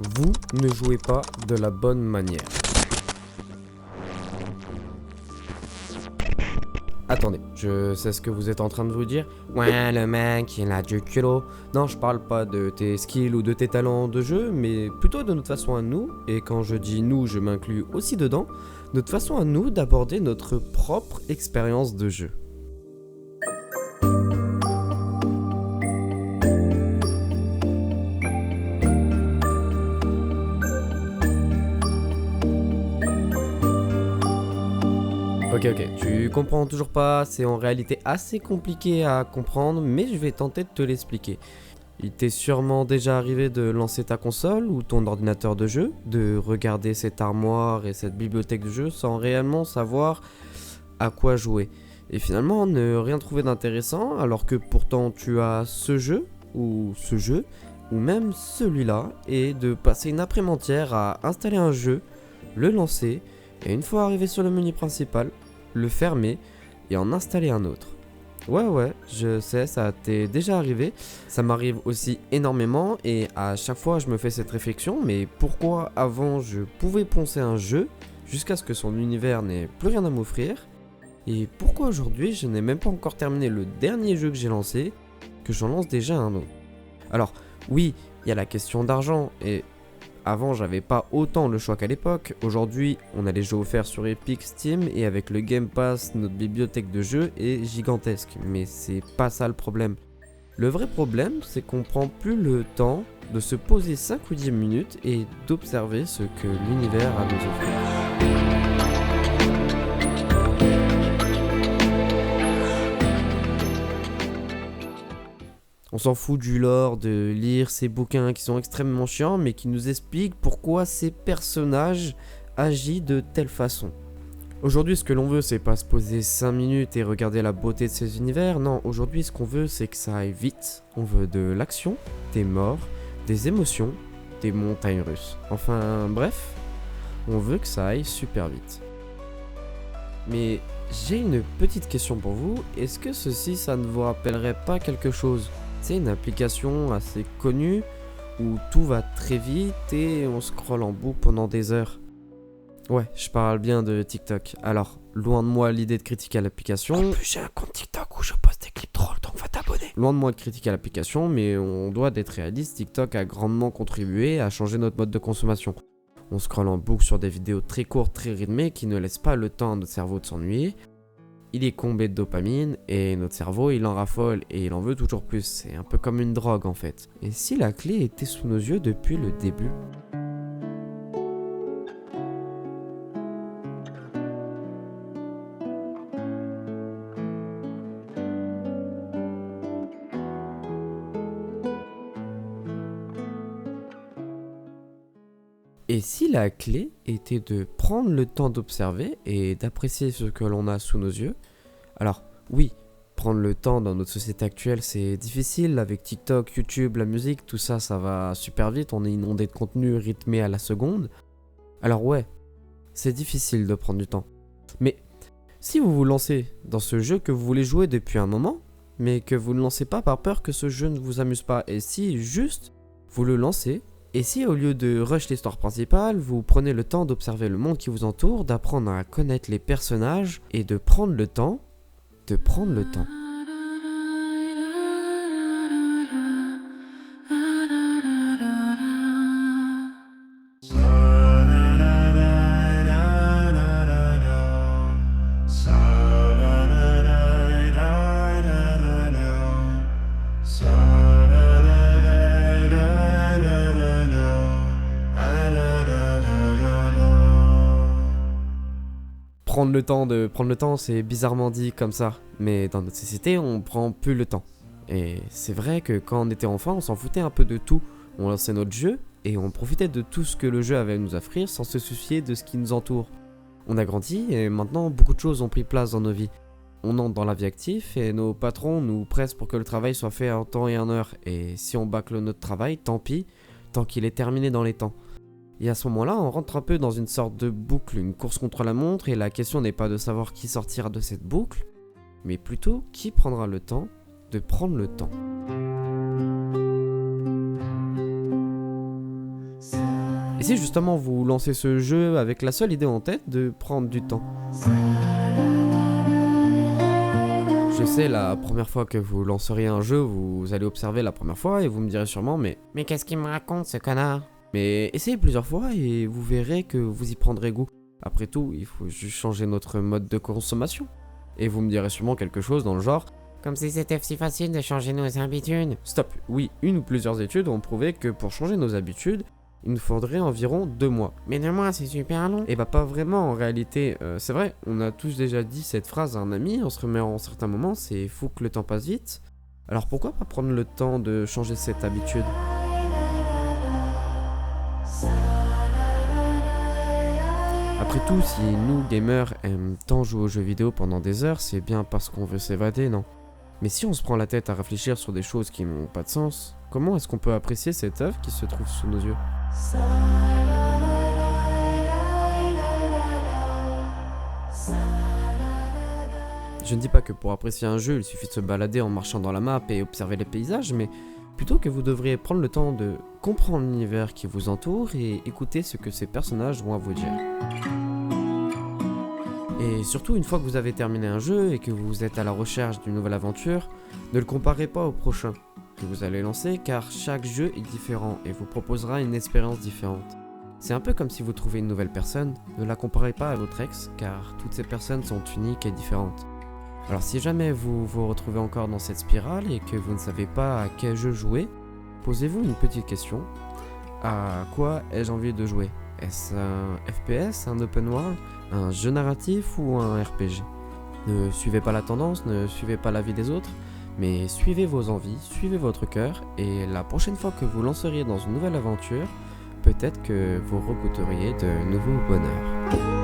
Vous ne jouez pas de la bonne manière. Attendez, je sais ce que vous êtes en train de vous dire. Ouais, le mec, il a du culot. Non, je parle pas de tes skills ou de tes talents de jeu, mais plutôt de notre façon à nous, et quand je dis nous, je m'inclus aussi dedans, notre façon à nous d'aborder notre propre expérience de jeu. Ok, tu comprends toujours pas, c'est en réalité assez compliqué à comprendre, mais je vais tenter de te l'expliquer. Il t'est sûrement déjà arrivé de lancer ta console ou ton ordinateur de jeu, de regarder cette armoire et cette bibliothèque de jeux sans réellement savoir à quoi jouer. Et finalement ne rien trouver d'intéressant alors que pourtant tu as ce jeu, ou même celui-là, et de passer une après-midi entière à installer un jeu, le lancer, et une fois arrivé sur le menu principal, le fermer et en installer un autre. Ouais, je sais, ça t'est déjà arrivé, ça m'arrive aussi énormément et à chaque fois je me fais cette réflexion, mais pourquoi avant je pouvais poncer un jeu jusqu'à ce que son univers n'ait plus rien à m'offrir, et pourquoi aujourd'hui je n'ai même pas encore terminé le dernier jeu que j'ai lancé, que j'en lance déjà un autre. Alors oui, il y a la question d'argent, et avant j'avais pas autant le choix qu'à l'époque. Aujourd'hui on a les jeux offerts sur Epic, Steam, et avec le Game Pass notre bibliothèque de jeux est gigantesque. Mais c'est pas ça le problème. Le vrai problème c'est qu'on prend plus le temps de se poser 5 ou 10 minutes et d'observer ce que l'univers a à nous offrir. On s'en fout du lore, de lire ces bouquins qui sont extrêmement chiants, mais qui nous expliquent pourquoi ces personnages agissent de telle façon. Aujourd'hui, ce que l'on veut, c'est pas se poser 5 minutes et regarder la beauté de ces univers. Non, aujourd'hui, ce qu'on veut, c'est que ça aille vite. On veut de l'action, des morts, des émotions, des montagnes russes. Enfin, bref, on veut que ça aille super vite. Mais j'ai une petite question pour vous. Est-ce que ceci, ça ne vous rappellerait pas quelque chose ? C'est une application assez connue où tout va très vite et on scrolle en boucle pendant des heures. Ouais, je parle bien de TikTok. Alors, loin de moi l'idée de critiquer l'application. En plus, j'ai un compte TikTok où je poste des clips drôles, donc va t'abonner. Loin de moi de critiquer l'application, mais on doit être réaliste, TikTok a grandement contribué à changer notre mode de consommation. On scrolle en boucle sur des vidéos très courtes, très rythmées, qui ne laissent pas le temps à notre cerveau de s'ennuyer. Il est comblé de dopamine et notre cerveau il en raffole et il en veut toujours plus. C'est un peu comme une drogue en fait. Et si la clé était sous nos yeux depuis le début ? Et si la clé était de prendre le temps d'observer et d'apprécier ce que l'on a sous nos yeux ? Alors oui, prendre le temps dans notre société actuelle c'est difficile avec TikTok, YouTube, la musique, tout ça, ça va super vite, on est inondé de contenu rythmé à la seconde. Alors ouais, c'est difficile de prendre du temps. Mais si vous vous lancez dans ce jeu que vous voulez jouer depuis un moment, mais que vous ne lancez pas par peur que ce jeu ne vous amuse pas, et si juste vous le lancez, et si au lieu de rush l'histoire principale, vous prenez le temps d'observer le monde qui vous entoure, d'apprendre à connaître les personnages et de prendre le temps. Prendre le temps, c'est bizarrement dit comme ça, mais dans notre société, on prend plus le temps. Et c'est vrai que quand on était enfant, on s'en foutait un peu de tout. On lançait notre jeu et on profitait de tout ce que le jeu avait à nous offrir sans se soucier de ce qui nous entoure. On a grandi et maintenant beaucoup de choses ont pris place dans nos vies. On entre dans la vie active et nos patrons nous pressent pour que le travail soit fait en temps et en heure. Et si on bâcle notre travail, tant pis, tant qu'il est terminé dans les temps. Et à ce moment-là, on rentre un peu dans une sorte de boucle, une course contre la montre, et la question n'est pas de savoir qui sortira de cette boucle, mais plutôt qui prendra le temps de prendre le temps. Et si justement vous lancez ce jeu avec la seule idée en tête de prendre du temps? Je sais, la première fois que vous lanceriez un jeu, vous allez observer la première fois et vous me direz sûrement mais qu'est-ce qu'il me raconte ce connard? Mais essayez plusieurs fois et vous verrez que vous y prendrez goût. Après tout, il faut juste changer notre mode de consommation. Et vous me direz sûrement quelque chose dans le genre comme si c'était si facile de changer nos habitudes. Stop, oui, une ou plusieurs études ont prouvé que pour changer nos habitudes, il nous faudrait environ 2 mois. Mais 2 mois, c'est super long. Et bah pas vraiment en réalité. C'est vrai, on a tous déjà dit cette phrase à un ami, on se remet en certains moments, c'est fou que le temps passe vite. Alors pourquoi pas prendre le temps de changer cette habitude? Après tout, si nous, gamers, aiment tant jouer aux jeux vidéo pendant des heures, c'est bien parce qu'on veut s'évader, non? Mais si on se prend la tête à réfléchir sur des choses qui n'ont pas de sens, comment est-ce qu'on peut apprécier cette œuvre qui se trouve sous nos yeux? Je ne dis pas que pour apprécier un jeu, il suffit de se balader en marchant dans la map et observer les paysages, mais plutôt que vous devriez prendre le temps de comprendre l'univers qui vous entoure et écouter ce que ces personnages ont à vous dire. Et surtout, une fois que vous avez terminé un jeu et que vous êtes à la recherche d'une nouvelle aventure, ne le comparez pas au prochain que vous allez lancer, car chaque jeu est différent et vous proposera une expérience différente. C'est un peu comme si vous trouvez une nouvelle personne, ne la comparez pas à votre ex, car toutes ces personnes sont uniques et différentes. Alors si jamais vous vous retrouvez encore dans cette spirale et que vous ne savez pas à quel jeu jouer, posez-vous une petite question. À quoi ai-je envie de jouer? Est-ce un FPS, un open world, un jeu narratif ou un RPG? Ne suivez pas la tendance, ne suivez pas l'avis des autres, mais suivez vos envies, suivez votre cœur, et la prochaine fois que vous lanceriez dans une nouvelle aventure, peut-être que vous regoutteriez de nouveaux bonheurs.